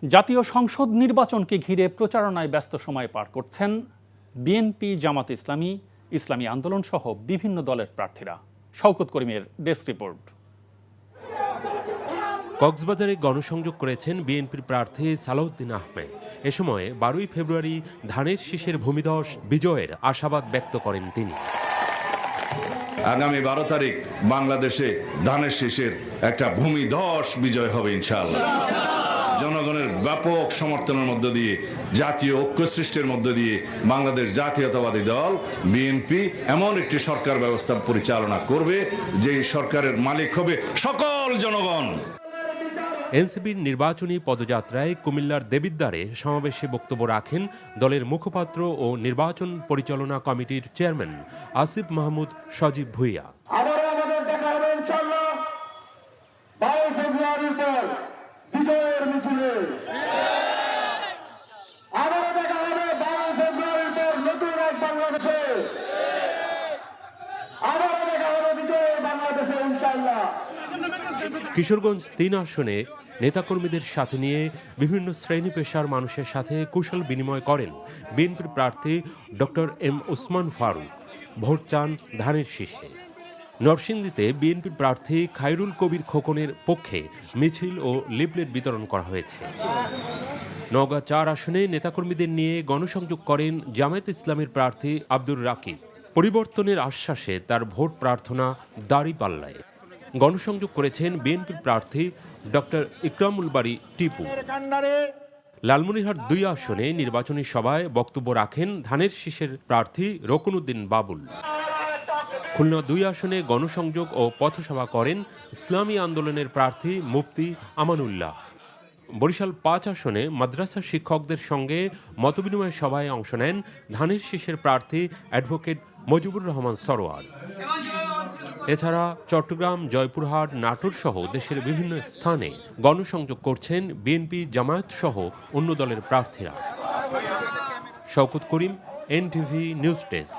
জাতীয় সংসদ নির্বাচনকে ঘিরে প্রচারণায় ব্যস্ত সময় পার করছেন বিএনপি, জামাত ইসলামী, ইসলামী আন্দোলন সহ বিভিন্ন দলের প্রার্থীরা। শওকত করিমের ডেস্ক রিপোর্ট। কক্সবাজারে গণসংযোগ করেছেন বিএনপির প্রার্থী সালাউদ্দিন আহমেদ। এ সময় 12 ফেব্রুয়ারি ধানের শীষের ভূমিধস বিজয়ের আশাবাদ ব্যক্ত করেন তিনি। আগামী 12 তারিখ বাংলাদেশে ধানের শীষের একটা ভূমিধস বিজয় হবে ইনশাআল্লাহ। জনগণের ব্যাপক সমর্থনের মধ্য দিয়ে, জাতীয় ঐক্য সৃষ্টির মধ্য দিয়ে বাংলাদেশ জাতীয়তাবাদী দল বিএনপি এমন একটি সরকার ব্যবস্থা পরিচালনা করবে যে সরকারের মালিক হবে সকল জনগণ। এনসিপির নির্বাচনী পদযাত্রায় কুমিল্লার দেবিদ্বারে সমাবেশে বক্তব্য রাখেন দলের মুখপাত্র ও নির্বাচন পরিচালনা কমিটির চেয়ারম্যান আসিফ মাহমুদ সজীব ভুইয়া। আমাদের দেখা হবে ইনশাআল্লাহ 22 ফেব্রুয়ারির পর বিজয়ের মিছিলে। আবারও দেখা হবে 22 ফেব্রুয়ারির পর নতুন এক বাংলাদেশে। আবারও দেখা হবে বিজয়ের বাংলাদেশে ইনশাআল্লাহ। কিশোরগঞ্জ 3 আসনে নেতাকর্মীদের সাথে নিয়ে বিভিন্ন শ্রেণী পেশার মানুষের সাথে কুশল বিনিময় করেন বিএনপির প্রার্থী ডক্টর এম ওসমান ফারুক। ভোট চান ধানের শীষে। নরসিংদীতে বিএনপির প্রার্থী খায়রুল কবির খোকনের পক্ষে মিছিল ও লিফলেট বিতরণ করা হয়েছে। নওগাঁ 4 আসনে নেতাকর্মীদের নিয়ে গণসংযোগ করেন জামায়াত ইসলামের প্রার্থী আব্দুর রাকিব। পরিবর্তনের আশ্বাসে তার ভোট প্রার্থনা দাঁড়িপাল্লায়। গণসংযোগ করেছেন বিএনপির প্রার্থী ডক্টর ইকরামুল বারী টিপু। লালমনিরহাট 2 আসনে নির্বাচনী সভায় বক্তব্য রাখেন ধানের শীষের প্রার্থী রকুনউদ্দিন বাবুল। খুলনা 2 আসনে গণসংযোগ ও পথসভা করেন ইসলামী আন্দোলনের প্রার্থী মুফতি আমানুল্লাহ। বরিশাল 5 আসনে মাদ্রাসা শিক্ষকদের সঙ্গে মতবিনিময় সভায় অংশ নেন ধানের শীষের প্রার্থী অ্যাডভোকেট মজিবুর রহমান সরোয়ার। এছাড়া চট্টগ্রাম, জয়পুরহাট, নাটোর সহ দেশের বিভিন্ন স্থানে গণসংযোগ করছেন বিএনপি, জামায়াত সহ অন্য দলের প্রার্থীরা। শওকত করিম, এনটিভি নিউজ ডেস্ক।